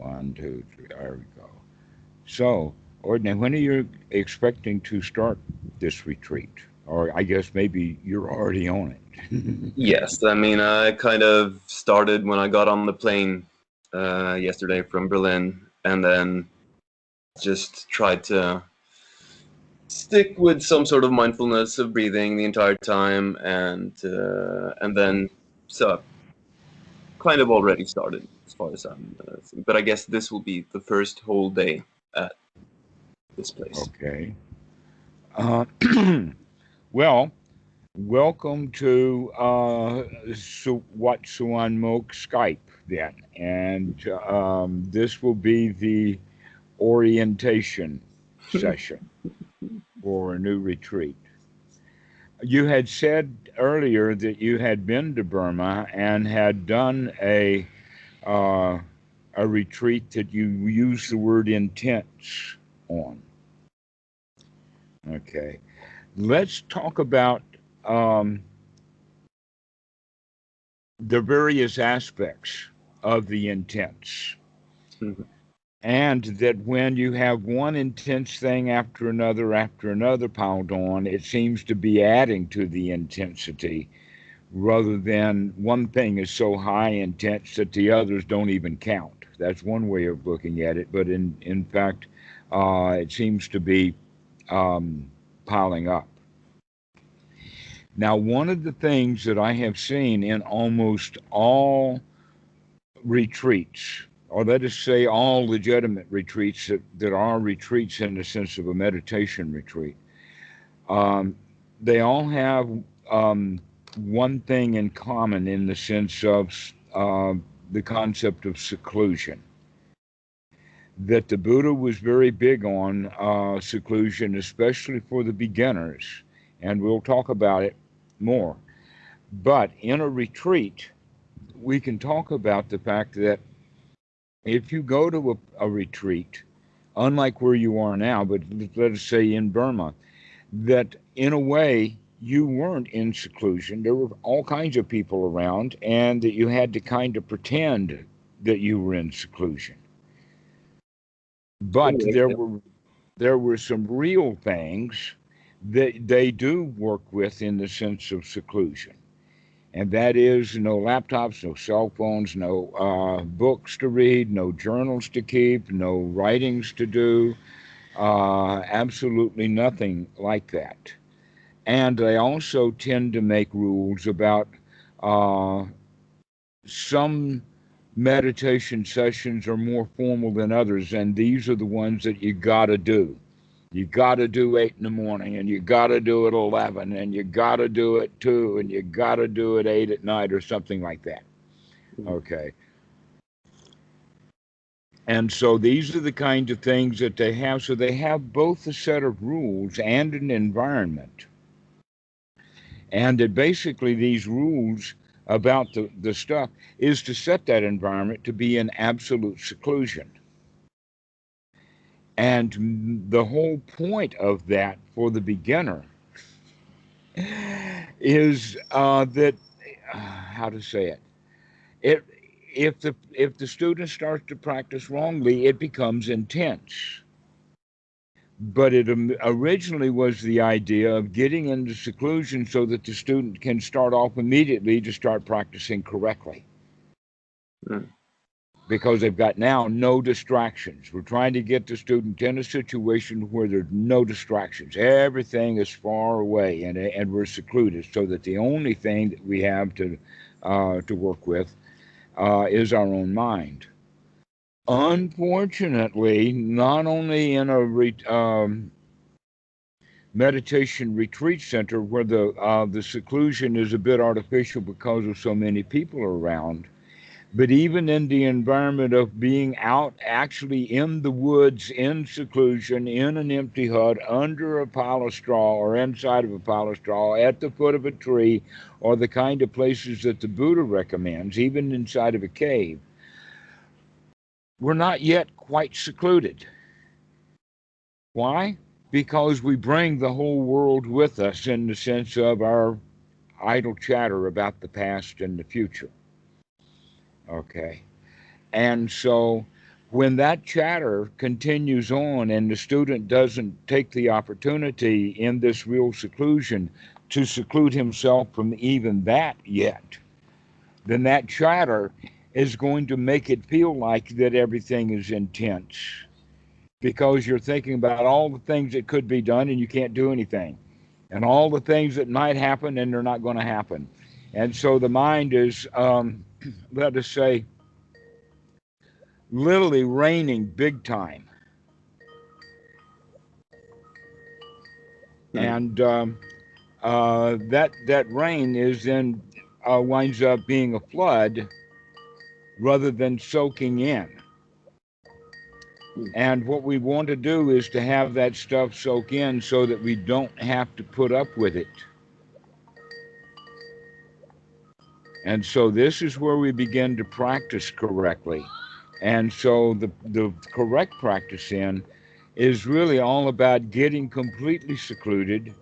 One, two, three. There we go. So, Ordne, when are you expecting to start this retreat? Or I guess maybe you're already on it. Yes, I mean, I kind of started when I got on the plane yesterday from Berlin, and then just tried to stick with some sort of mindfulness of breathing the entire time, and then so kind of already started as far as I'm. But I guess this will be the first whole day at this place. Okay. Uh, well, welcome to Wat Suan Mok Skype then. And this will be the orientation session for a new retreat. You had said earlier that you had been to Burma and had done uh, a retreat that you used the word intense on. Okay. Let's talk about the various aspects of the intense. Mhm. And that when you have one intense thing after another piled on, it seems to be adding to the intensity rather than one thing is so high intense that the others don't even count. That's one way of looking at it. But in fact, it seems to be piling up. Now, one of the things that I have seen in almost all retreats, or let us say all legitimate retreats that are retreats in the sense of a meditation retreat, um, they all have one thing in common in the sense of the concept of seclusion. That the Buddha was very big on seclusion, especially for the beginners, and we'll talk about it more. But in a retreat, we can talk about the fact that if you go to a retreat, unlike where you are now, but let us say in Burma, that in a way you weren't in seclusion. There were all kinds of people around, and that you had to kind of pretend that you were in seclusion. But there were some real things that they do work with in the sense of seclusion. And that is no laptops, no cell phones, no books to read, no journals to keep, no writings to do, absolutely nothing like that. And they also tend to make rules about uh, some meditation sessions are more formal than others, and these are the ones that you got to do. You got to do 8 in the morning, and you got to do it 11, and you got to do it 2, and you got to do it 8 at night, or something like that. Okay. And so these are the kinds of things that they have. So they have both a set of rules and an environment. And that basically these rules about the stuff is to set that environment to be in absolute seclusion. And the whole point of that for the beginner is that how to say it. It if the student starts to practice wrongly, it becomes intense. But it originally was the idea of getting into seclusion so that the student can start off immediately to start practicing correctly. Mm. Because they've got now no distractions. We're trying to get the student in a situation where there's no distractions. Everything is far away, and we're secluded, so that the only thing that we have to work with is our own mind. Unfortunately, not only in a meditation retreat center where the seclusion is a bit artificial because of so many people around, but even in the environment of being out actually in the woods, in seclusion, in an empty hut, under a pile of straw or inside of a pile of straw, at the foot of a tree, or the kind of places that the Buddha recommends, even inside of a cave, we're not yet quite secluded. Why? Because we bring the whole world with us in the sense of our idle chatter about the past and the future. Okay. And so When that chatter continues on and the student doesn't take the opportunity in this real seclusion to seclude himself from even that yet, then that chatter is going to make it feel like that everything is intense because you're thinking about all the things that could be done and you can't do anything, and all the things that might happen and they're not going to happen. And so the mind is, let us say, literally raining big time. Hmm. And that rain is then winds up being a flood rather than soaking in. Hmm. And what we want to do is to have that stuff soak in so that we don't have to put up with it. And so this is where we begin to practice correctly. And so the correct practice in is really all about getting completely secluded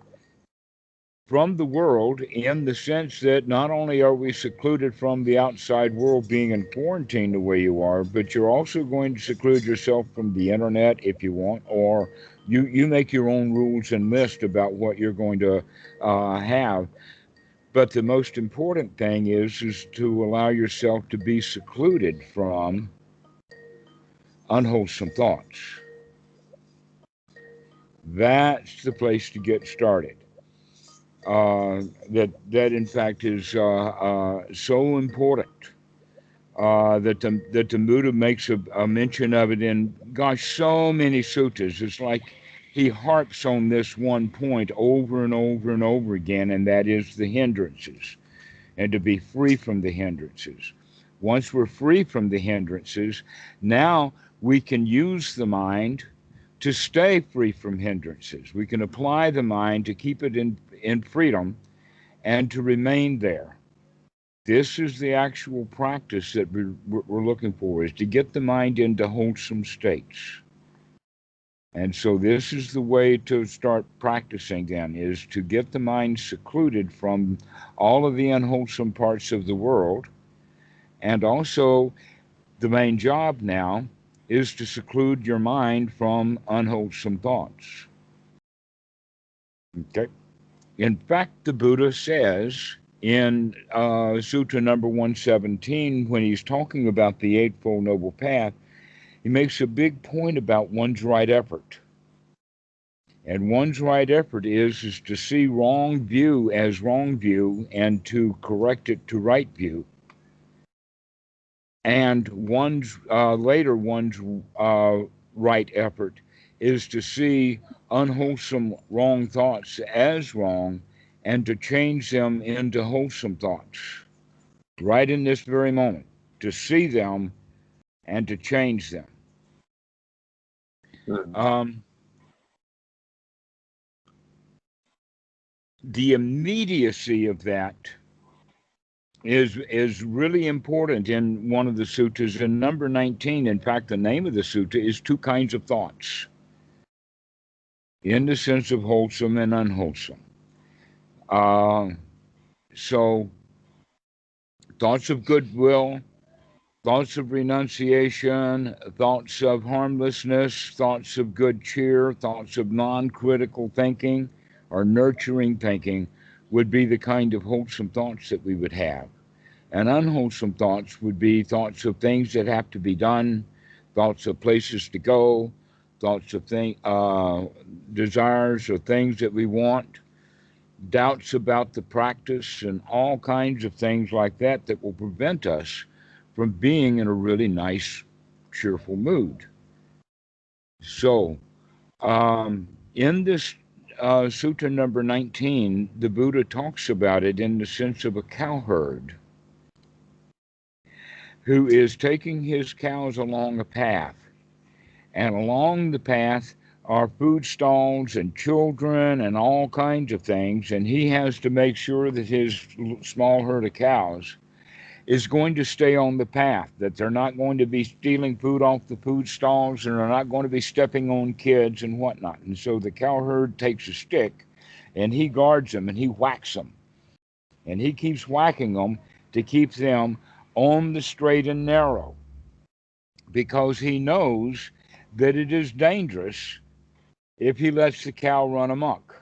from the world, in the sense that not only are we secluded from the outside world being in quarantine the way you are, but you're also going to seclude yourself from the internet if you want, or you make your own rules and list about what you're going to have. But the most important thing is to allow yourself to be secluded from unwholesome thoughts. That's the place to get started. That in fact is so important that the Buddha makes a mention of it in, gosh, so many suttas. It's like he harps on this one point over and over and over again, and that is the hindrances, and to be free from the hindrances. Once we're free from the hindrances, now we can use the mind to stay free from hindrances. We can apply the mind to keep it in freedom and to remain there. This is the actual practice that we're looking for, is to get the mind into wholesome states. And so this is the way to start practicing then, is to get the mind secluded from all of the unwholesome parts of the world. And also the main job now is to seclude your mind from unwholesome thoughts. Okay? In fact, the Buddha says in Sutra number 117, when he's talking about the Eightfold Noble Path, he makes a big point about one's right effort. And one's right effort is to see wrong view as wrong view and to correct it to right view. And one's right effort is to see unwholesome wrong thoughts as wrong and to change them into wholesome thoughts right in this very moment, to see them and to change them. Hmm. Um, the immediacy of that is really important in one of the suttas. In number 19, in fact, the name of the sutta is Two Kinds of Thoughts, in the sense of wholesome and unwholesome. Uh, so, thoughts of goodwill, thoughts of renunciation, thoughts of harmlessness, thoughts of good cheer, thoughts of non critical thinking or nurturing thinking would be the kind of wholesome thoughts that we would have. And unwholesome thoughts would be thoughts of things that have to be done, thoughts of places to go, thoughts of desires or things that we want, doubts about the practice, and all kinds of things like that that will prevent us from being in a really nice, cheerful mood. So, in this Sutta number 19, the Buddha talks about it in the sense of a cowherd who is taking his cows along a path. And along the path are food stalls and children and all kinds of things. And he has to make sure that his small herd of cows is going to stay on the path, that they're not going to be stealing food off the food stalls and they're not going to be stepping on kids and whatnot. And so the cowherd takes a stick and he guards them and he whacks them. And he keeps whacking them to keep them on the straight and narrow. because he knows that it is dangerous if he lets the cow run amok.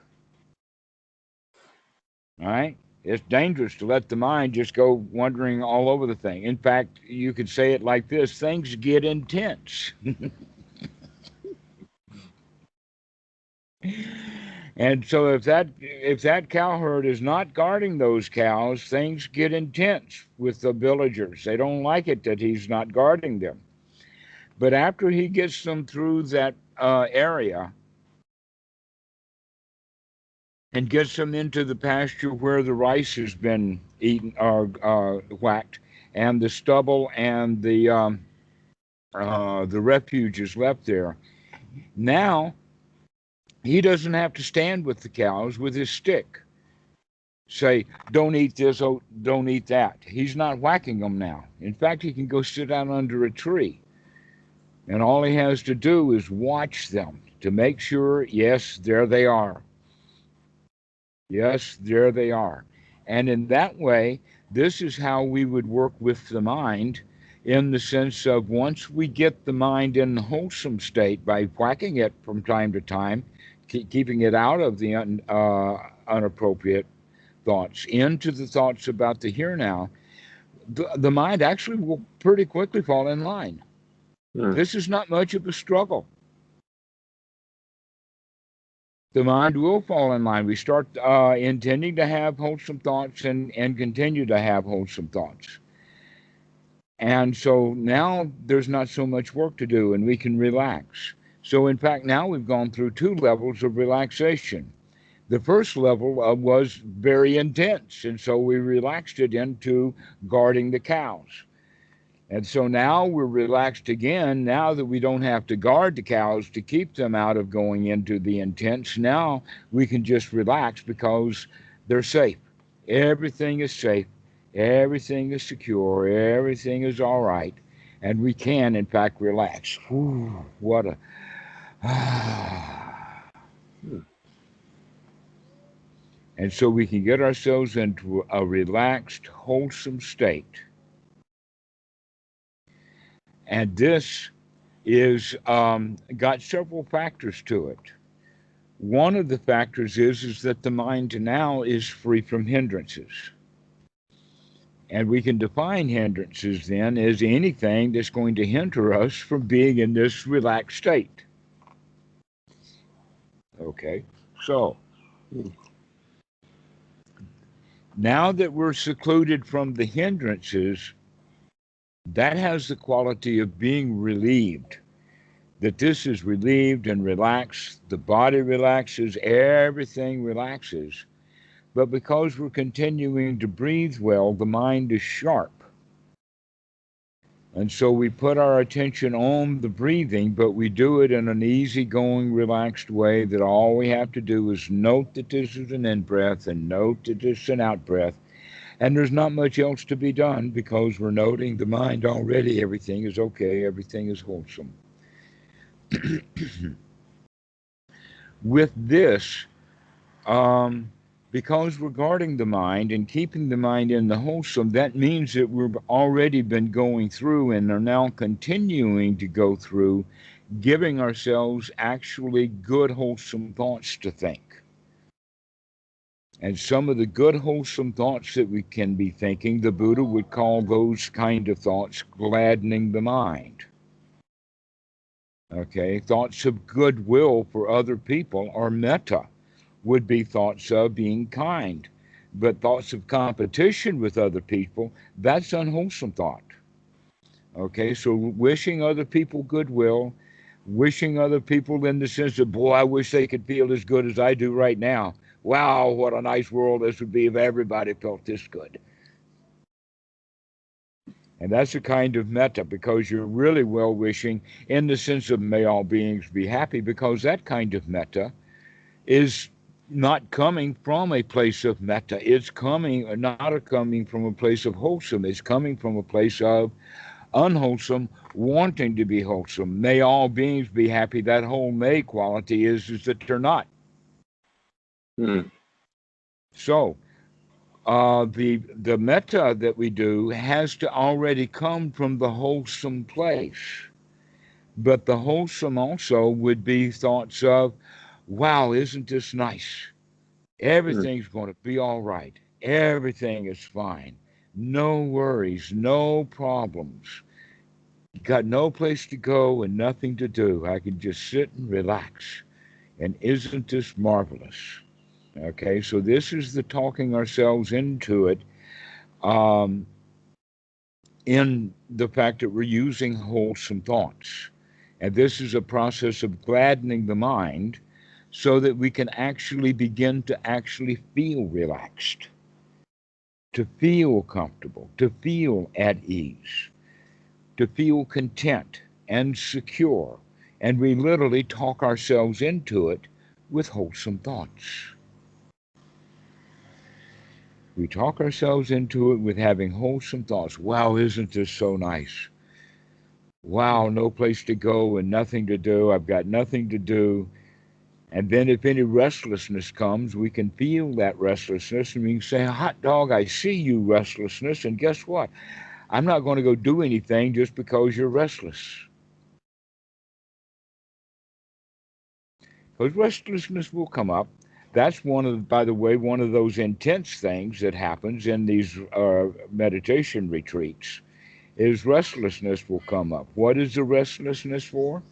All right? It's dangerous to let the mind just go wandering all over the thing. In fact, you could say it like this: things get intense. And so if that cow herd is not guarding those cows, things get intense with the villagers. They don't like it that he's not guarding them. But after he gets them through that area and gets them into the pasture where the rice has been eaten or whacked, and the stubble and the refuge is left there, now he doesn't have to stand with the cows with his stick. Say, don't eat this, oh, don't eat that. He's not whacking them now. In fact, he can go sit down under a tree. And all he has to do is watch them to make sure, yes, there they are. Yes, there they are. And in that way, this is how we would work with the mind, in the sense of once we get the mind in a wholesome state by whacking it from time to time, keeping it out of the unappropriate thoughts into the thoughts about the here now, the mind actually will pretty quickly fall in line. This is not much of a struggle. The mind will fall in line. We start intending to have wholesome thoughts and continue to have wholesome thoughts. And so now there's not so much work to do, and we can relax. So in fact, now we've gone through 2 levels of relaxation. The first level was very intense, and so we relaxed it into guarding the cows. And so now we're relaxed again, now that we don't have to guard the cows to keep them out of going into the intense. Now we can just relax because they're safe. Everything is safe. Everything is secure. Everything is all right. And we can, in fact, relax. Whew, what a... And so we can get ourselves into a relaxed, wholesome state. And this is got several factors to it. One of the factors is that the mind now is free from hindrances. And we can define hindrances then as anything that's going to hinder us from being in this relaxed state. Okay, so now that we're secluded from the hindrances, that has the quality of being relieved. That this is relieved and relaxed, the body relaxes, everything relaxes. But because we're continuing to breathe well, the mind is sharp. And so we put our attention on the breathing, but we do it in an easygoing, relaxed way, that all we have to do is note that this is an in-breath and note that this is an out-breath. And there's not much else to be done because we're noting the mind already. Everything is okay. Everything is wholesome. With this, because we're guarding the mind and keeping the mind in the wholesome, that means that we've already been going through and are now continuing to go through, giving ourselves actually good, wholesome thoughts to think. And some of the good, wholesome thoughts that we can be thinking, the Buddha would call those kind of thoughts gladdening the mind. Okay, thoughts of goodwill for other people, or metta, would be thoughts of being kind. But thoughts of competition with other people, that's unwholesome thought. Okay, so wishing other people goodwill, wishing other people in the sense of, boy, I wish they could feel as good as I do right now. Wow, what a nice world this would be if everybody felt this good. And that's a kind of metta, because you're really well-wishing in the sense of may all beings be happy, because that kind of metta is not coming from a place of metta. It's not coming from a place of wholesome. It's coming from a place of unwholesome, wanting to be wholesome. May all beings be happy. That whole may quality is that they're not. So the metta that we do has to already come from the wholesome place. But the wholesome also would be thoughts of, wow, isn't this nice? Mm. Everything's going to be all right. Everything is fine. No worries, no problems. Got no place to go and nothing to do. I can just sit and relax. And isn't this marvelous? Okay, so this is the talking ourselves into it, um, in the fact that we're using wholesome thoughts. And this is a process of gladdening the mind so that we can actually begin to actually feel relaxed, to feel comfortable, to feel at ease, to feel content and secure. And we literally talk ourselves into it with wholesome thoughts. We talk ourselves into it with having wholesome thoughts. Wow, isn't this so nice? Wow, no place to go and nothing to do. I've got nothing to do. And then if any restlessness comes, we can feel that restlessness and we can say, hot dog, I see you, restlessness. And guess what? I'm not going to go do anything just because you're restless. Because restlessness will come up. That's one of, by the way, one of those intense things that happens in these meditation retreats is restlessness will come up. What is the restlessness for?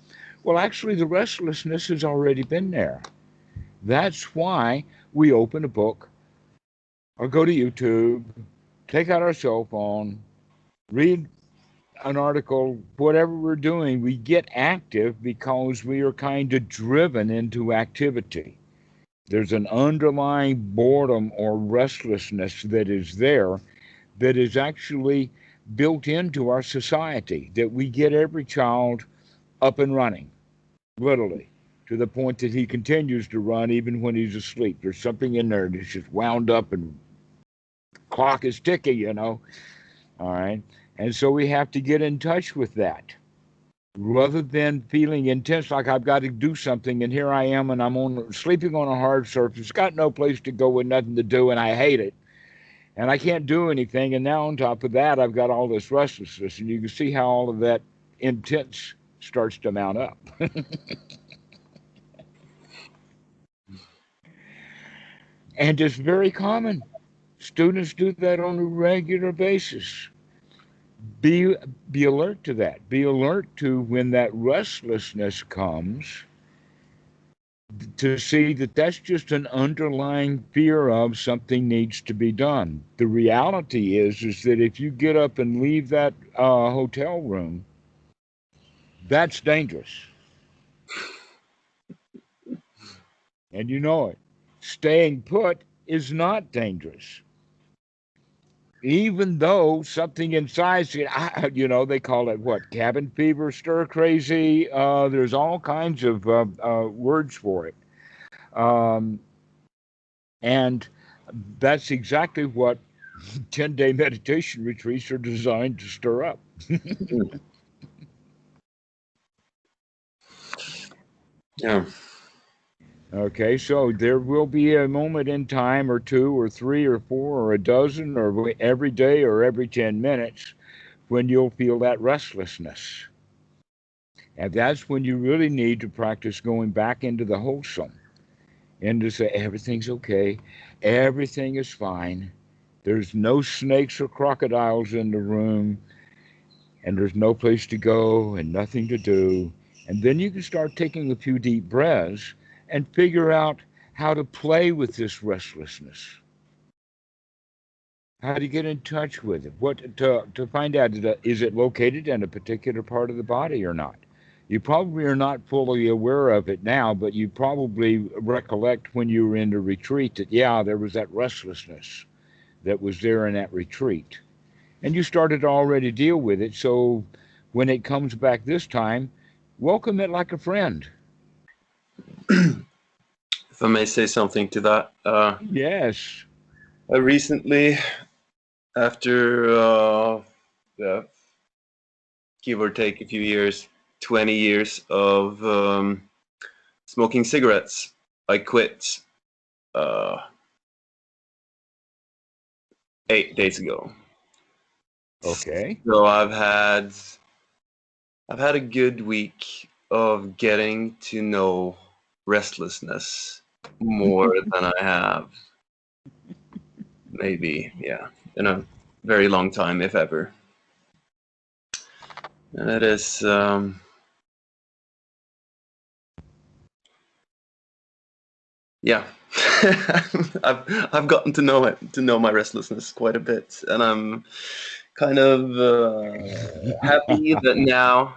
Well, actually, the restlessness has already been there. That's why we open a book or go to YouTube, take out our cell phone, read an article, whatever we're doing, we get active because we are kind of driven into activity. There's an underlying boredom or restlessness that is there that is actually built into our society, that we get every child up and running, literally, to the point that he continues to run even when he's asleep. There's something in there that's just wound up and clock is ticking, All right. And so we have to get in touch with that rather than feeling intense like I've got to do something and here I am and I'm on sleeping on a hard surface, got no place to go with nothing to do and I hate it. And I can't do anything. And now on top of that, I've got all this restlessness. And you can see how all of that intense starts to mount up. And it's very common. Students do that on a regular basis. Be be alert to that. Be alert to when that restlessness comes to see that that's just an underlying fear of something needs to be done. The reality is that if you get up and leave that hotel room, that's dangerous, and you know it. Staying put is not dangerous, even though something inside, they call it what? Cabin fever, stir crazy. There's all kinds of words for it. Um, and that's exactly what 10-day meditation retreats are designed to stir up. Mm. Yeah. Okay, so there will be a moment in time, or two, or three, or four, or a dozen, or every day, or every 10 minutes, when you'll feel that restlessness. And that's when you really need to practice going back into the wholesome and to say, everything's okay, everything is fine. There's no snakes or crocodiles in the room, and there's no place to go and nothing to do. And then you can start taking a few deep breaths and figure out how to play with this restlessness, how to get in touch with it, what to find out is it located in a particular part of the body or not. You probably are not fully aware of it now, but you probably recollect when you were in the retreat that, yeah, there was that restlessness that was there in that retreat. And you started to already deal with it. So when it comes back this time, welcome it like a friend. If I may say something to that, Yes. I recently, after yeah, give or take a few years, 20 years of smoking cigarettes, I quit uh, 8 days ago. Okay. So I've had I've had a good week of getting to know restlessness more than I have maybe, yeah, in a very long time, if ever. And it is, yeah, I've gotten to know my restlessness quite a bit, and I'm kind of happy that now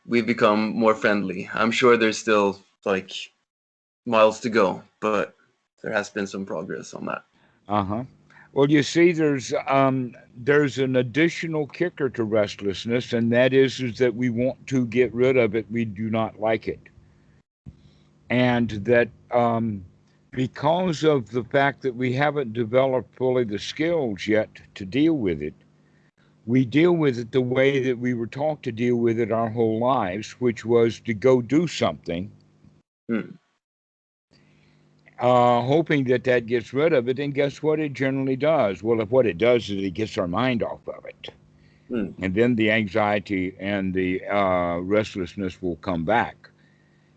we've become more friendly. I'm sure there's still like miles to go, but there has been some progress on that. Uh-huh. Well, you see, there's an additional kicker to restlessness, and that is that we want to get rid of it. We do not like it, and that because of the fact that we haven't developed fully the skills yet to deal with it, we deal with it the way that we were taught to deal with it our whole lives, which was to go do something, Hmm. hoping that that gets rid of it. And guess what? It generally does. Well, if what it does is it gets our mind off of it. Hmm. And then the anxiety and the restlessness will come back.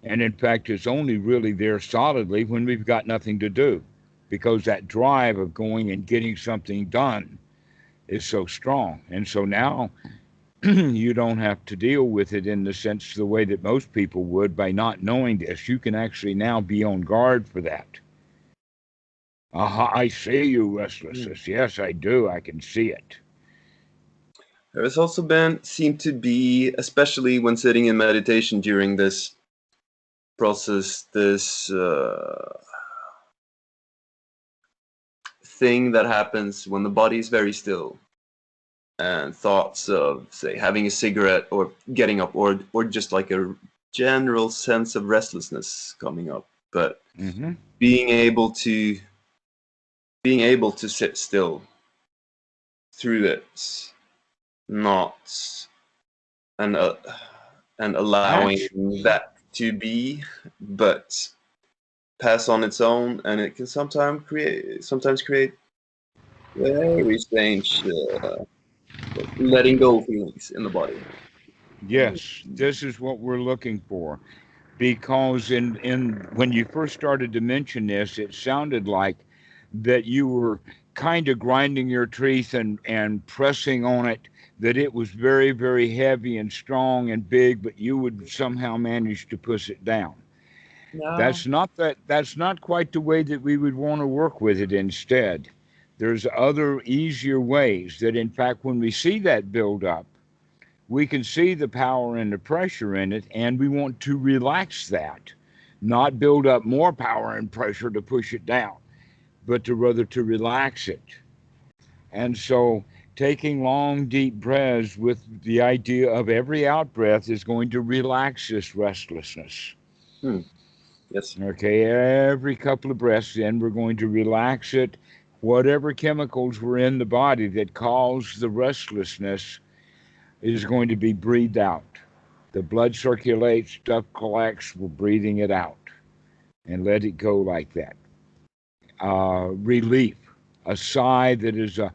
And in fact, it's only really there solidly when we've got nothing to do, because that drive of going and getting something done is so strong. And so now you don't have to deal with it in the sense the way that most people would by not knowing this. You can actually now be on guard for that. Aha, I see you, restlessness. Yes, I do. I can see it. There has also seemed to be, especially when sitting in meditation during this process, this thing that happens when the body is very still, and thoughts of, say, having a cigarette or getting up, or just like a general sense of restlessness coming up. But Mm-hmm. being able to sit still through it, not and allowing Actually, that to be, but pass on its own, and it can sometimes create very strange letting go feelings in the body. yes, this is what we're looking for. Because in when you first started to mention this, it sounded like that you were kind of grinding your teeth and pressing on it, that it was very, very heavy and strong and big, but you would somehow manage to push it down. No. That's not quite the way that we would want to work with it. Instead, there's other easier ways that in fact when we see that build up, we can see the power and the pressure in it, and we want to relax that, not build up more power and pressure to push it down, but to rather to relax it. And so taking long, deep breaths with the idea of every out breath is going to relax this restlessness. Hmm. Yes. Okay, every couple of breaths in, we're going to relax it. Whatever chemicals were in the body that cause the restlessness is going to be breathed out. The blood circulates, stuff collects, we're breathing it out and let it go like that. Relief, a sigh that is a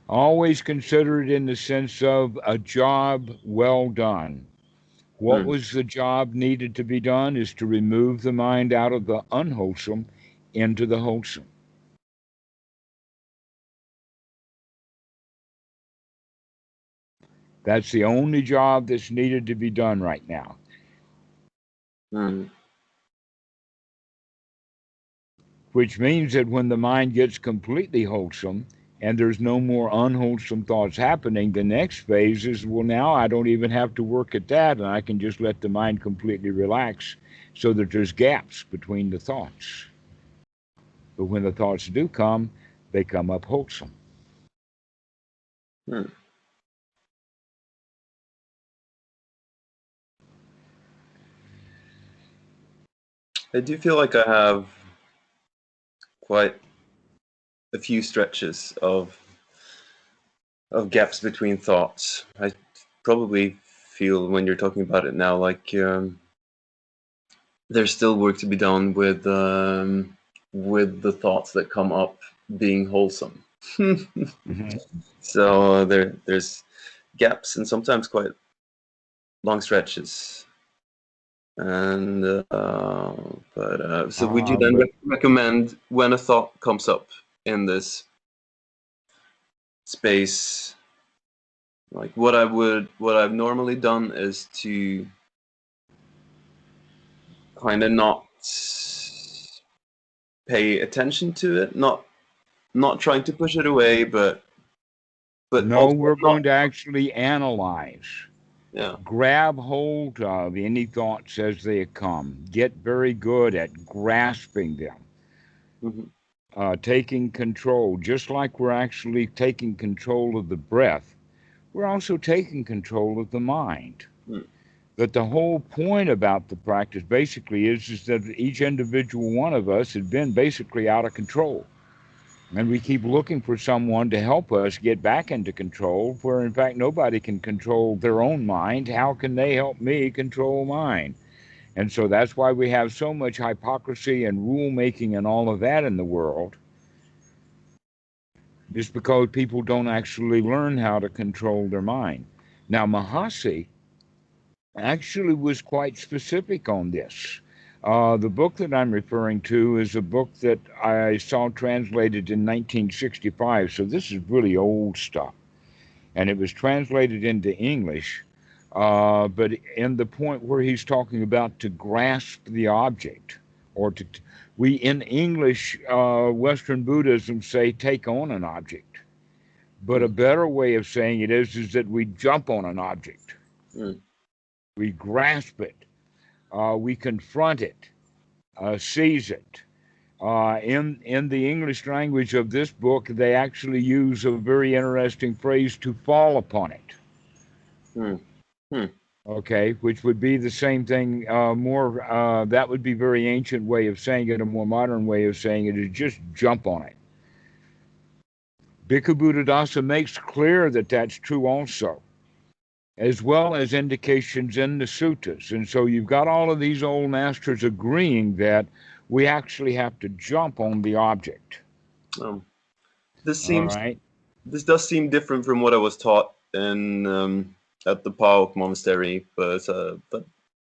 always consider it in the sense of a job well done. What Hmm. was the job needed to be done is to remove the mind out of the unwholesome into the wholesome. That's the only job that's needed to be done right now. Hmm. Which means that when the mind gets completely wholesome and there's no more unwholesome thoughts happening, the next phase is, well, now I don't even have to work at that, and I can just let the mind completely relax so that there's gaps between the thoughts. But when the thoughts do come, they come up wholesome. Hmm. I do feel like I have quite a few stretches of gaps between thoughts. I probably feel when you're talking about it now like there's still work to be done with the thoughts that come up being wholesome. Mm-hmm. So there's gaps and sometimes quite long stretches. And so would you then But recommend when a thought comes up in this space, like what I've normally done is to kind of not pay attention to it, not trying to push it away, but no, also we're not, going to actually analyze. yeah. Grab hold of any thoughts as they come. Get very good at grasping them, Hmm. taking control. Just like we're actually taking control of the breath, we're also taking control of the mind. Mm. But the whole point about the practice basically is that each individual one of us has been basically out of control. And we keep looking for someone to help us get back into control, where in fact nobody can control their own mind. How can they help me control mine? And so that's why we have so much hypocrisy and rule making and all of that in the world, just because people don't actually learn how to control their mind. Now, Mahasi actually was quite specific on this. The book that I'm referring to is a book that I saw translated in 1965, so this is really old stuff. And it was translated into English, but in the point where he's talking about to grasp the object, or we in English, Western Buddhism say take on an object. But a Mm. better way of saying it is that we jump on an object, Mm. we grasp it, we confront it, seize it. In the English language of this book, they actually use a very interesting phrase to fall upon it. Mm. Mm. Okay, which would be the same thing. That would be very ancient way of saying it. A more modern way of saying it is just jump on it. Bhikkhu Buddhadasa makes clear that that's true also, as well as indications in the suttas. And so you've got all of these old masters agreeing that we actually have to jump on the object. Um, this All seems right. this does seem different from what I was taught in at the Pauk monastery, but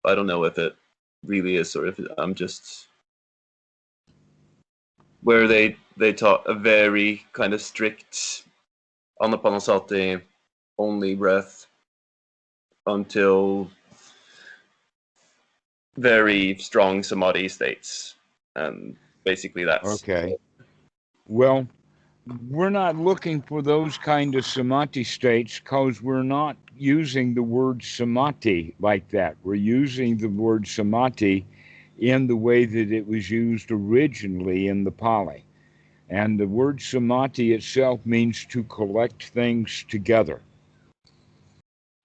I don't know if it really is or if I'm just where they taught a very kind of strict anapanasati only breath until very strong samadhi states, and basically that's Okay. Well, we're not looking for those kind of samadhi states because we're not using the word samadhi like that. We're using the word samadhi in the way that it was used originally in the Pali. And the word samadhi itself means to collect things together.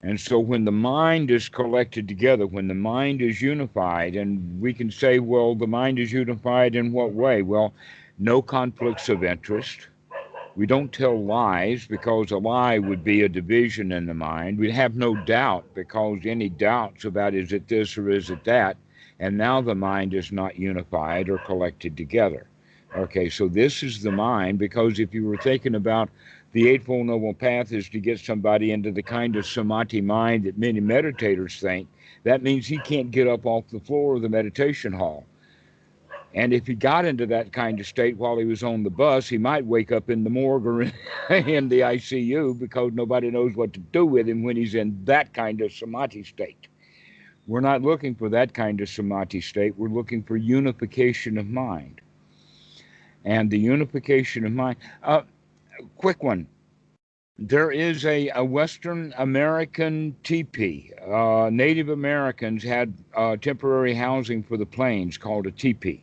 And so when the mind is collected together, when the mind is unified, and we can say, well, the mind is unified in what way? Well, no conflicts of interest. We don't tell lies because a lie would be a division in the mind. We have no doubt because any doubts about is it this or is it that, and now the mind is not unified or collected together. Okay, so this is the mind, because if you were thinking about the Eightfold Noble Path is to get somebody into the kind of samadhi mind that many meditators think, that means he can't get up off the floor of the meditation hall. And if he got into that kind of state while he was on the bus, he might wake up in the morgue or in the ICU because nobody knows what to do with him when he's in that kind of samadhi state. We're not looking for that kind of samadhi state. We're looking for unification of mind. And the unification of mind, quick one. There is a Western American teepee. Native Americans had temporary housing for the plains called a teepee.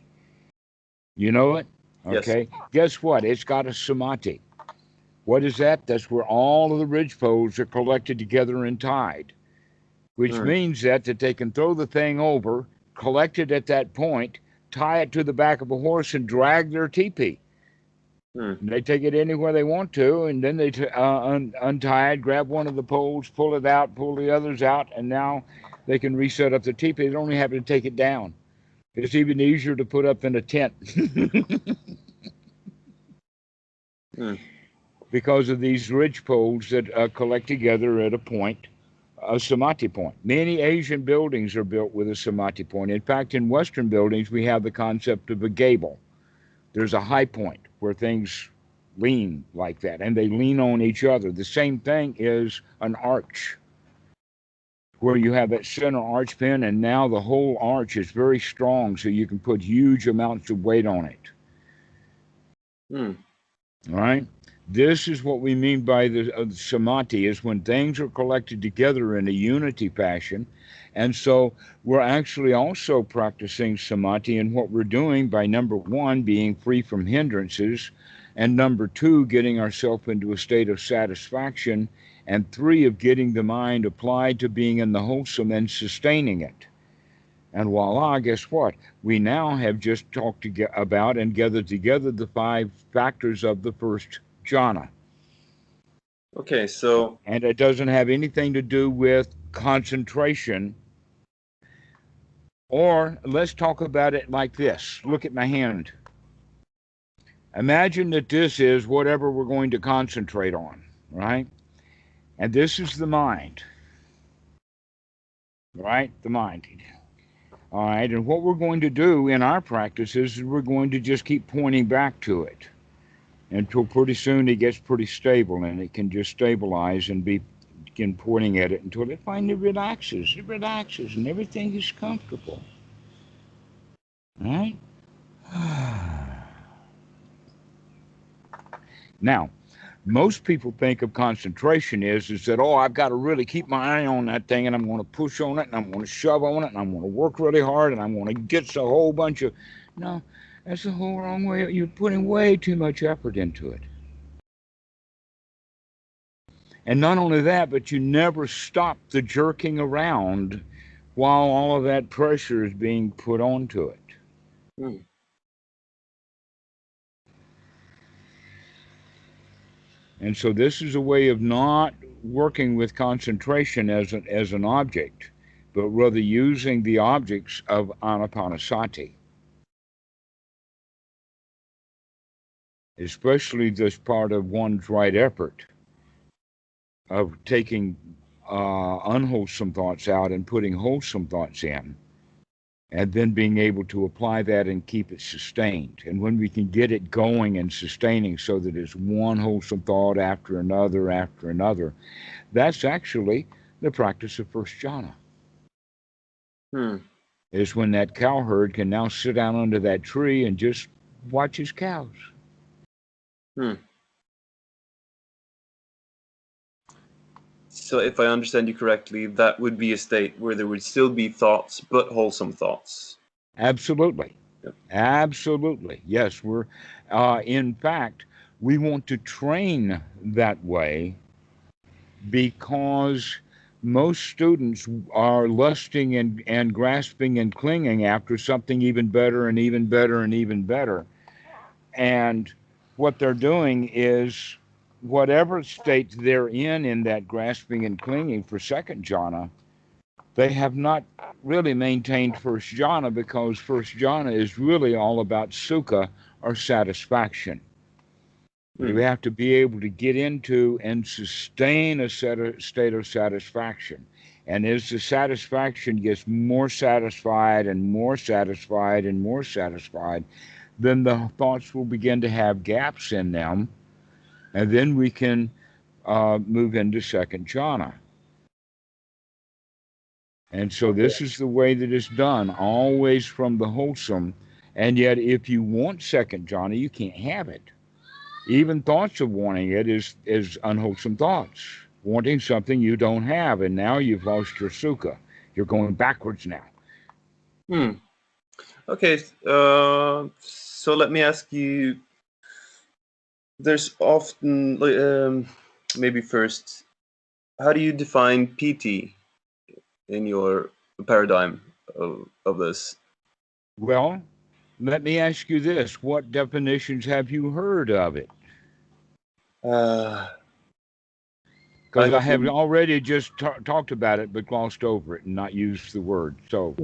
You know it? yes. Okay. Guess what? It's got a samadhi. What is that? That's where all of the ridgepoles are collected together and tied, which Mm. means that they can throw the thing over, collect it at that point, tie it to the back of a horse, and drag their teepee. Mm. And they take it anywhere they want to, and then they untie it, grab one of the poles, pull it out, pull the others out, and now they can reset up the teepee. They don't even have to take it down. It's even easier to put up in a tent. Mm. because of these ridge poles that collect together at a point, a samadhi point. Many Asian buildings are built with a samadhi point. In fact, in Western buildings, we have the concept of a gable. There's a high point where things lean like that, and they lean on each other. The same thing is an arch, where you have that center arch pin, and now the whole arch is very strong, so you can put huge amounts of weight on it. Hmm. All right? This is what we mean by the samadhi, is when things are collected together in a unity fashion. And so we're actually also practicing samadhi in what we're doing by, number one, being free from hindrances, and number two, getting ourselves into a state of satisfaction, and three, of getting the mind applied to being in the wholesome and sustaining it. And voila, guess what? We now have just talked about and gathered together the 5 factors of the first jhana. Okay, so... And it doesn't have anything to do with concentration. Or let's talk about it like this. Look at my hand. Imagine that this is whatever we're going to concentrate on, right? And this is the mind, right? The mind. All right, and what we're going to do in our practices is we're going to just keep pointing back to it until pretty soon it gets pretty stable, and it can just stabilize and begin pointing at it until it finally relaxes. It relaxes, and everything is comfortable. All right? Now, most people think of concentration is that, oh, I've got to really keep my eye on that thing, and I'm going to push on it, and I'm going to shove on it, and I'm going to work really hard, and I'm going to get a whole bunch of... No, that's the whole wrong way. You're putting way too much effort into it. And not only that, but you never stop the jerking around while all of that pressure is being put onto it. Hmm. And so this is a way of not working with concentration as an object, but rather using the objects of anapanasati. Especially this part of one's right effort of taking unwholesome thoughts out and putting wholesome thoughts in, and then being able to apply that and keep it sustained. And when we can get it going and sustaining so that it's one wholesome thought after another, that's actually the practice of first jhana. Is when that cowherd can now sit down under that tree and just watch his cows. So if I understand you correctly, that would be a state where there would still be thoughts, but wholesome thoughts. Absolutely. Yep. Absolutely. Yes, we're, in fact, we want to train that way because most students are lusting and grasping and clinging after something even better and even better and even better. And what they're doing is, whatever state they're in that grasping and clinging for second jhana, they have not really maintained first jhana, because first jhana is really all about sukha, or satisfaction. We have to be able to get into and sustain a state of satisfaction. And as the satisfaction gets more satisfied and more satisfied and more satisfied, then the thoughts will begin to have gaps in them, and then we can move into second jhana. And so this is the way that it's done, always from the wholesome. And yet, if you want second jhana, you can't have it. Even thoughts of wanting it is unwholesome thoughts, wanting something you don't have, and now you've lost your sukha. You're going backwards now. Okay, so let me ask you, there's often, maybe first, how do you define PT in your paradigm of this? Well, let me ask you this. What definitions have you heard of it? Because I have already just talked about it, but glossed over it and not used the word. So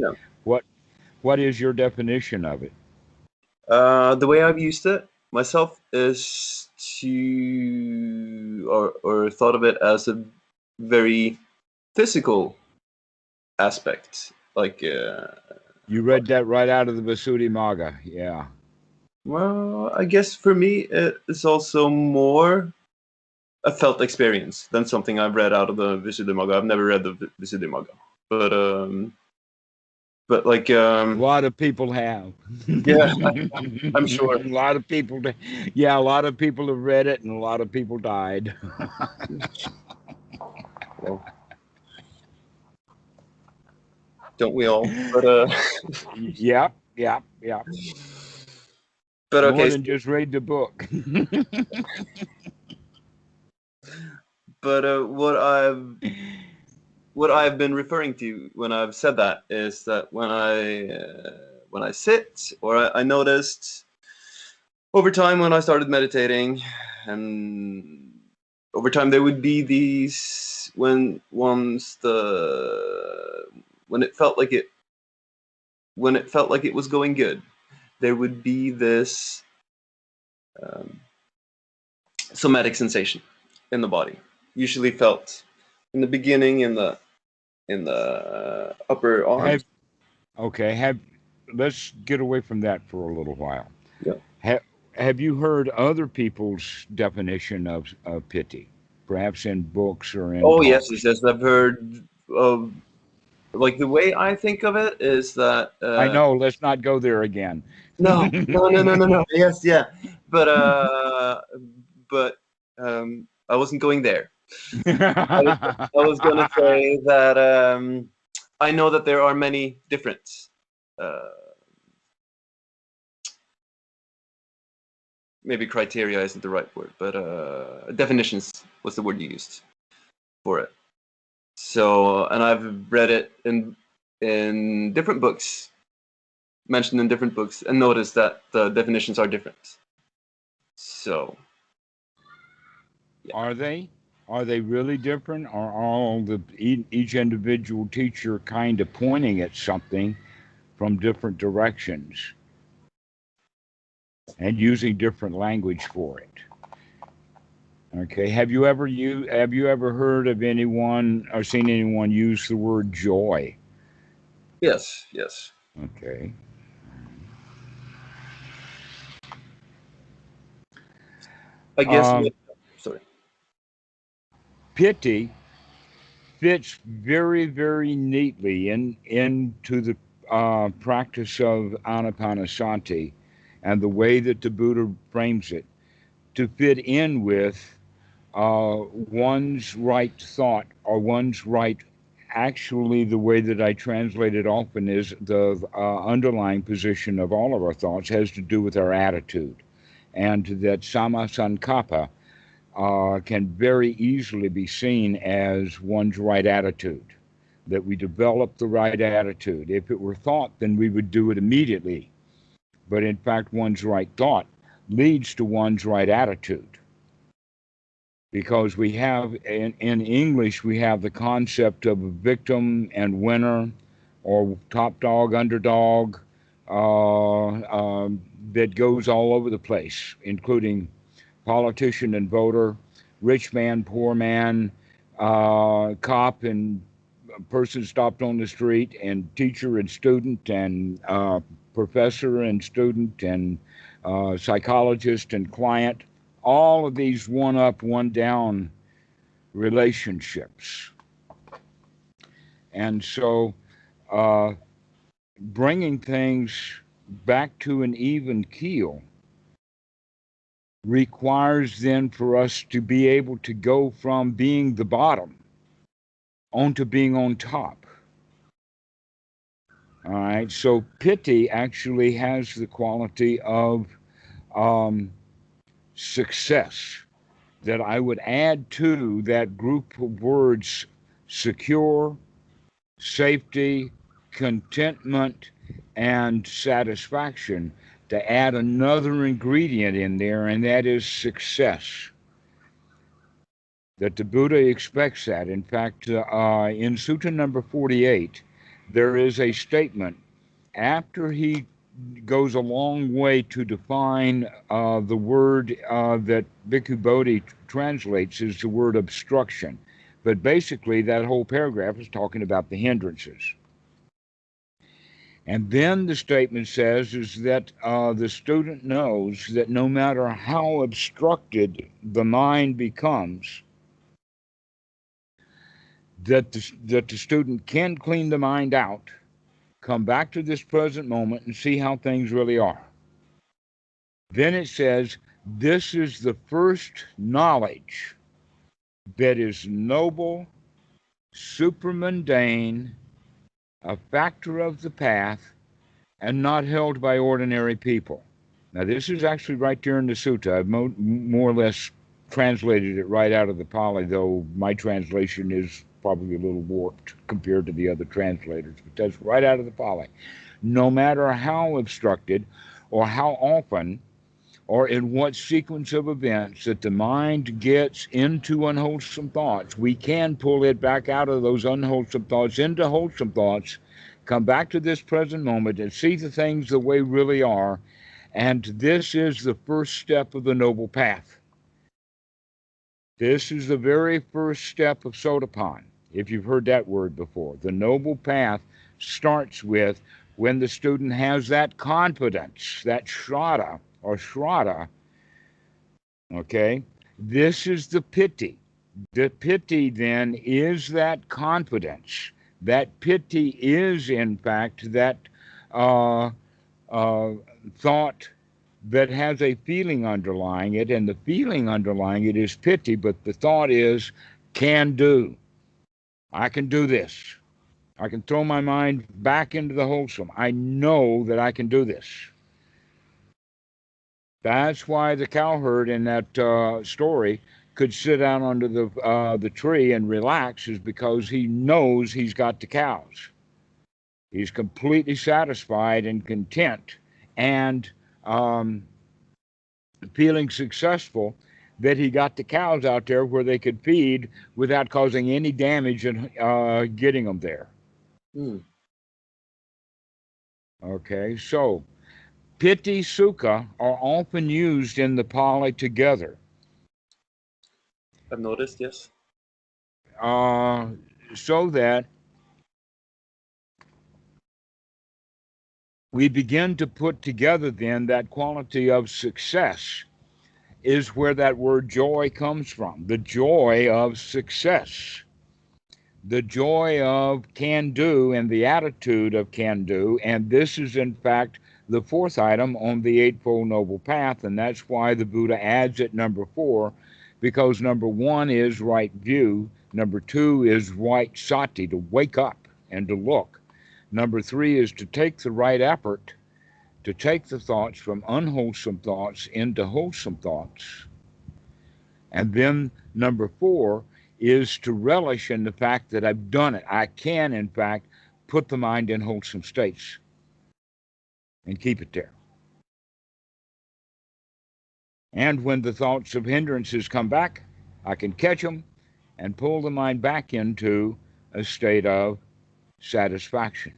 what is your definition of it? The way I've used it myself is or thought of it as a very physical aspect. Like, You read that right out of the Visuddhimagga, yeah. well, I guess for me it's also more a felt experience than something I've read out of the Visuddhimagga. I've never read the Visuddhimagga, but like A lot of people have. yeah, I'm sure. A lot of people, yeah, a lot of people have read it, and a lot of people died. Well, don't we all? But Yep, yep, yep. but More okay. than just read the book. But what I've been referring to when I've said that is that when I sit, or I noticed over time when I started meditating, and over time there would be these when it felt like it was going good, there would be this somatic sensation in the body, usually felt in the beginning in the upper arms. Let's get away from that for a little while. Yeah. Have you heard other people's definition of piti, perhaps in books or in Oh talks? yes. I've heard of, like, the way I think of it is that I know. Let's not go there again. no. Yes, yeah, but I wasn't going there. I was going to say that I know that there are many different maybe criteria isn't the right word, but definitions was the word you used for it. So, and I've read it in different books, mentioned in different books, and noticed that the definitions are different. So, yeah. Are they? Are they really different? Or are each individual teacher kind of pointing at something from different directions and using different language for it? Okay. Have you ever heard of anyone or seen anyone use the word joy? Yes. Okay. I guess. Um, Sorry. Piti fits very, very neatly into the practice of Anapanasati and the way that the Buddha frames it to fit in with one's right thought or one's right. Actually, the way that I translate it often is the underlying position of all of our thoughts has to do with our attitude, and that sama sankappa can very easily be seen as one's right attitude, that we develop the right attitude. If it were thought, then we would do it immediately. But in fact, one's right thought leads to one's right attitude. Because we have, in English, we have the concept of a victim and winner, or top dog, underdog, that goes all over the place, including politician and voter, rich man, poor man, cop and person stopped on the street, and teacher and student, and professor and student, and psychologist and client. All of these one up, one down relationships. And so bringing things back to an even keel requires then for us to be able to go from being the bottom onto being on top. All right, so piti actually has the quality of success that I would add to that group of words: secure, safety, contentment, and satisfaction, to add another ingredient in there, and that is success. That the Buddha expects that. In fact, in Sutta number 48, there is a statement after he goes a long way to define the word that Bhikkhu Bodhi translates as the word obstruction. But basically, that whole paragraph is talking about the hindrances. And then the statement says is that the student knows that no matter how obstructed the mind becomes, that the student can clean the mind out, come back to this present moment and see how things really are. Then it says, this is the first knowledge that is noble, supramundane, a factor of the path, and not held by ordinary people. Now, this is actually right there in the sutta. I've more or less translated it right out of the Pali, though my translation is probably a little warped compared to the other translators, but that's right out of the Pali. No matter how obstructed or how often or in what sequence of events that the mind gets into unwholesome thoughts, we can pull it back out of those unwholesome thoughts into wholesome thoughts, come back to this present moment and see the things the way really are. And this is the first step of the noble path. This is the very first step of Sotapan, if you've heard that word before. The noble path starts with when the student has that confidence, that shraddha, or shraddha, okay? This is the piti. The piti then is that confidence. That piti is, in fact, that thought that has a feeling underlying it, and the feeling underlying it is piti, but the thought is can do. I can do this. I can throw my mind back into the wholesome. I know that I can do this. That's why the cowherd in that story could sit down under the tree and relax, is because he knows he's got the cows. He's completely satisfied and content and feeling successful that he got the cows out there where they could feed without causing any damage and getting them there. Okay, so piti, sukha are often used in the Pali together. I've noticed, yes. So that we begin to put together then that quality of success is where that word joy comes from. The joy of success. The joy of can do and the attitude of can do. And this is, in fact, the fourth item on the Eightfold Noble Path. And that's why the Buddha adds it number 4, because number 1 is right view. Number 2 is right sati, to wake up and to look. Number 3 is to take the right effort to take the thoughts from unwholesome thoughts into wholesome thoughts. And then number 4 is to relish in the fact that I've done it. I can, in fact, put the mind in wholesome states and keep it there. And when the thoughts of hindrances come back, I can catch them and pull the mind back into a state of satisfaction.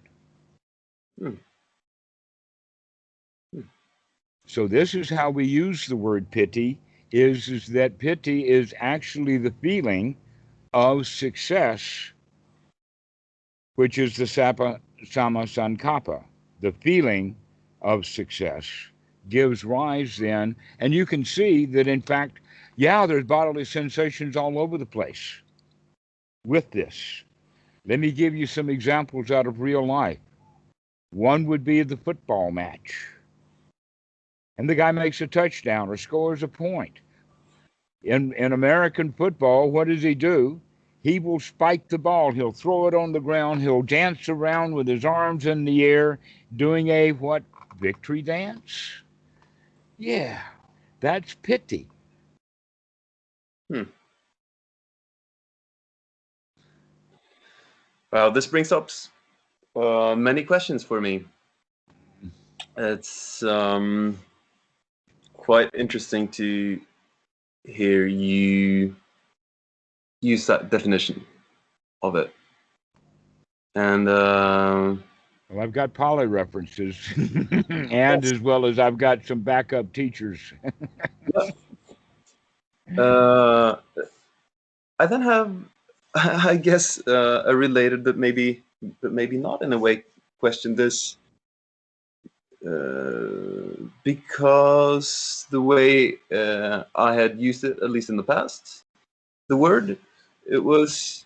So this is how we use the word piti, is that piti is actually the feeling of success, which is the sama sankappa. The feeling of success gives rise then, and you can see that in fact, yeah, there's bodily sensations all over the place with this. Let me give you some examples out of real life. One would be the football match. And the guy makes a touchdown or scores a point. In American football, what does he do? He will spike the ball. He'll throw it on the ground. He'll dance around with his arms in the air, doing a what? Victory dance? Yeah, that's piti. Well, this brings up many questions for me. It's quite interesting to hear you use that definition of it. And Well, I've got poly references, and Yes. as well as I've got some backup teachers. Yeah. Uh, I then have, I guess, a related but maybe not in a way question this, because the way I had used it, at least in the past, the word, it was.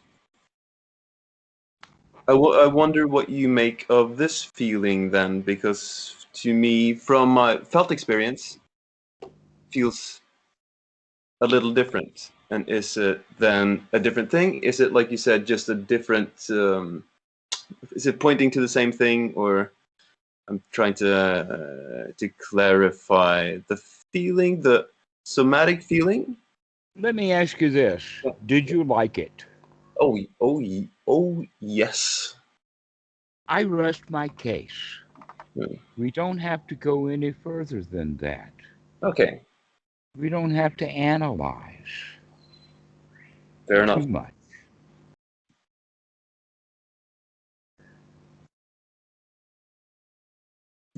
I wonder what you make of this feeling then, because to me, from my felt experience, feels a little different. And is it then a different thing? Is it, like you said, just a different? Is it pointing to the same thing, or I'm trying to clarify the feeling, the somatic feeling? Let me ask you this: Yeah. did you like it? Oh, yes. I rest my case. Hmm. We don't have to go any further than that. Okay, We don't have to analyze fair too enough. much.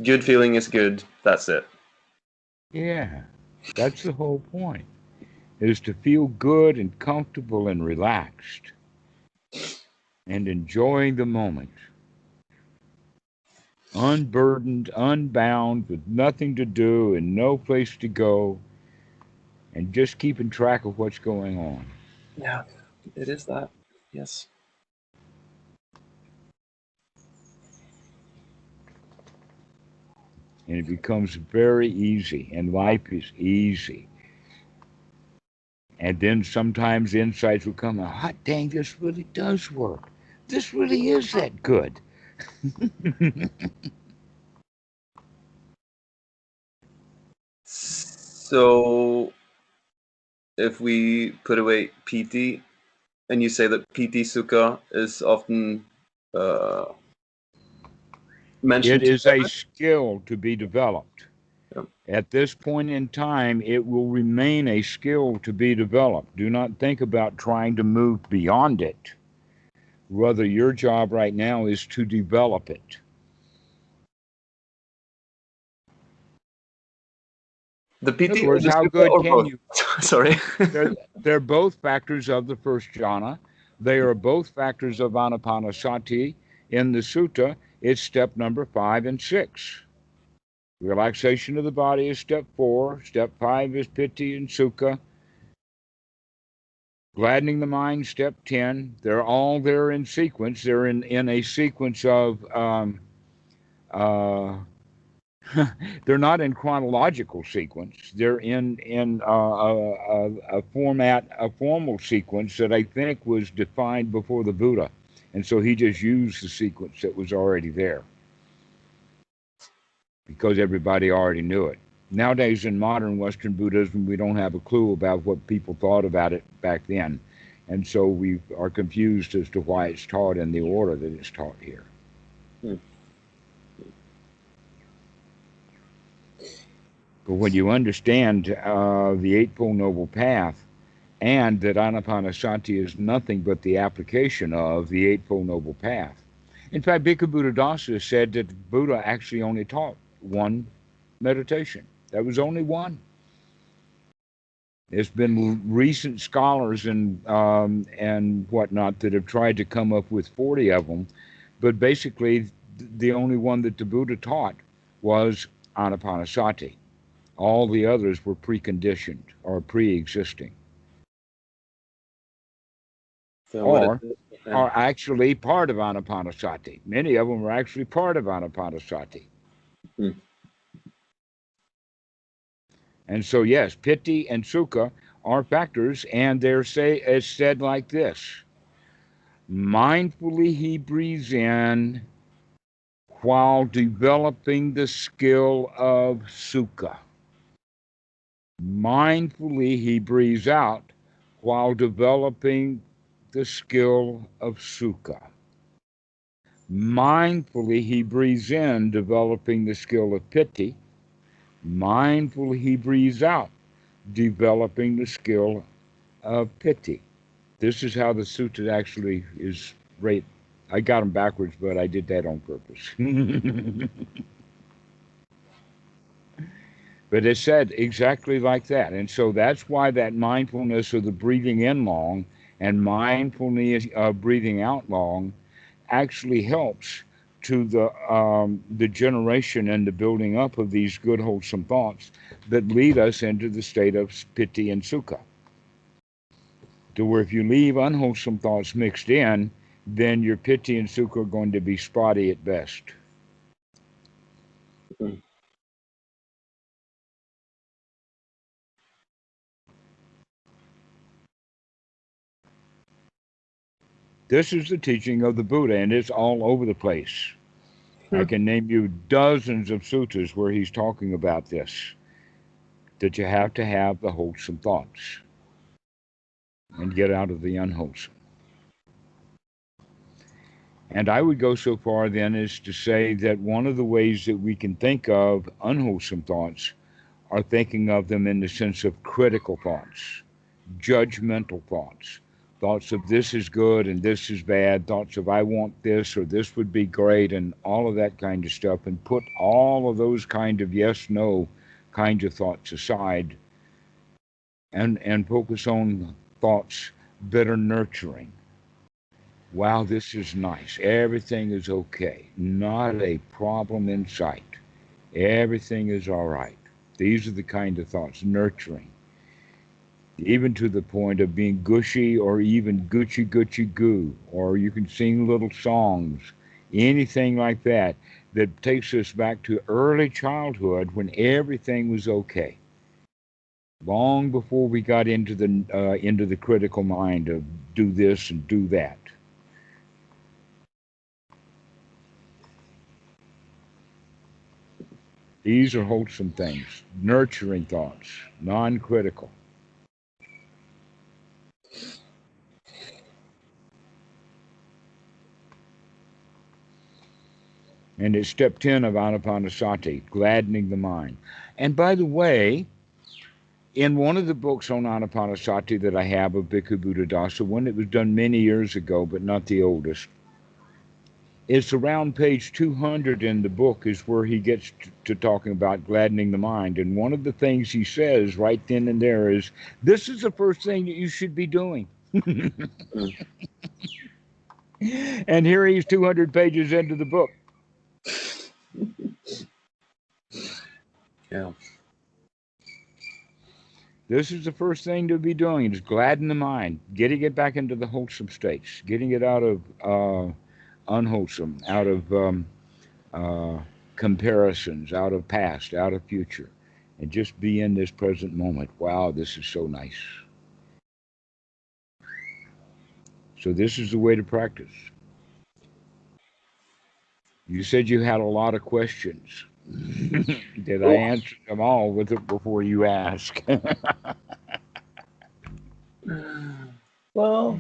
Good feeling is good. That's it. Yeah, that's the whole point, is to feel good and comfortable and relaxed and enjoying the moment. Unburdened, unbound, with nothing to do and no place to go, and just keeping track of what's going on. Yeah, it is that. Yes. And it becomes very easy, and life is easy. And then sometimes insights will come, hot dang, this really does work. This really is that good. So if we put away PT, and you say that PT Sukha is often uh, It mentioned is a together. skill to be developed. Yeah. At this point in time, it will remain a skill to be developed. Do not think about trying to move beyond it. Rather, your job right now is to develop it. The In other PT or words, the how Sukha good or can both? you? Sorry. They're both factors of the first jhana. They are both factors of anapanasati. In the sutta, it's step number 5 and 6. Relaxation of the body is step 4. Step 5 is piti and sukha. Gladdening the mind, step 10. They're all there in sequence. They're in a sequence of, uh, they're not in chronological sequence. They're in a format, a formal sequence that I think was defined before the Buddha. And so he just used the sequence that was already there because everybody already knew it. Nowadays, in modern Western Buddhism, we don't have a clue about what people thought about it back then. And so we are confused as to why it's taught in the order that it's taught here. Hmm. But when you understand the Eightfold Noble Path and that Anapanasati is nothing but the application of the Eightfold Noble Path. In fact, Bhikkhu Buddhadasa said that Buddha actually only taught one meditation. That was only one. There's been recent scholars and whatnot that have tried to come up with 40 of them, but basically the only one that the Buddha taught was Anapanasati. All the others were preconditioned or pre-existing, So what it or is, yeah. are actually part of Anapanasati. Many of them are actually part of Anapanasati. Hmm. And so, yes, piti and sukha are factors, and it's said like this: mindfully he breathes in while developing the skill of sukha. Mindfully he breathes out while developing the skill of sukha. Mindfully he breathes in, developing the skill of piti. Mindfully he breathes out, developing the skill of piti. This is how the sutta actually is I got them backwards, but I did that on purpose. But it's said exactly like that. And so that's why that mindfulness of the breathing in long and mindfulness of breathing out long actually helps to the generation and the building up of these good, wholesome thoughts that lead us into the state of piti and sukha. To where if you leave unwholesome thoughts mixed in, then your piti and sukha are going to be spotty at best. Mm. This is the teaching of the Buddha, and it's all over the place. I can name you dozens of suttas where he's talking about this, that you have to have the wholesome thoughts and get out of the unwholesome. And I would go so far then as to say that one of the ways that we can think of unwholesome thoughts are thinking of them in the sense of critical thoughts, judgmental thoughts, thoughts of this is good and this is bad, thoughts of I want this or this would be great, and all of that kind of stuff, and put all of those kind of yes, no kinds of thoughts aside and focus on thoughts that are nurturing. Wow, this is nice. Everything is okay. Not a problem in sight. Everything is all right. These are the kind of thoughts, nurturing, even to the point of being gushy or even Gucci Gucci Goo, or you can sing little songs, anything like that, that takes us back to early childhood when everything was okay. Long before we got into the critical mind of do this and do that. These are wholesome things, nurturing thoughts, non-critical. And it's step 10 of Anapanasati, gladdening the mind. And by the way, in one of the books on Anapanasati that I have of Bhikkhu Buddhadasa, one that was done many years ago, but not the oldest, it's around page 200 in the book is where he gets to talking about gladdening the mind. And one of the things he says right then and there is, this is the first thing that you should be doing. And here he's 200 pages into the book. Yeah. This is the first thing to be doing, is gladden the mind, getting it back into the wholesome states, getting it out of unwholesome, out of comparisons, out of past, out of future, and just be in this present moment. Wow, this is so nice. So this is the way to practice. You said you had a lot of questions. Did I answer them all with it before you ask? Well,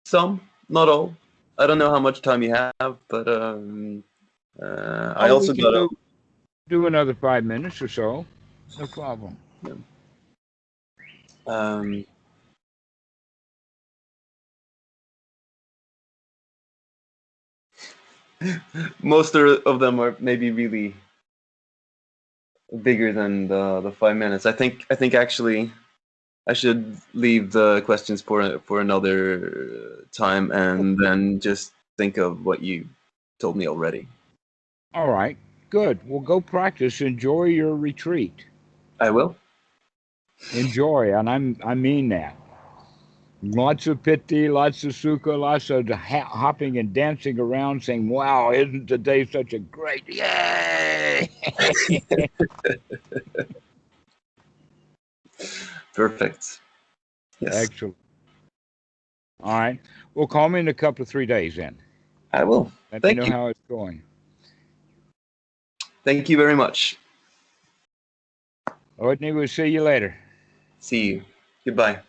some, not all. I don't know how much time you have, but I We also can got do another 5 minutes or so. No problem. most of them are maybe really bigger than the 5 minutes. I think actually I should leave the questions for another time, and then just think of what you told me already. All right, good. Well, go practice. Enjoy your retreat. I will. Enjoy, and I mean that. Lots of piti, lots of sukha, lots of hopping and dancing around, saying, "Wow, isn't today such a great yay!" Perfect. Yes. Excellent. All right. Well, call me in a couple of 3 days then. I will. Let Thank me know you. how it's going. Thank you very much. Adne, we'll see you later. See you. Goodbye.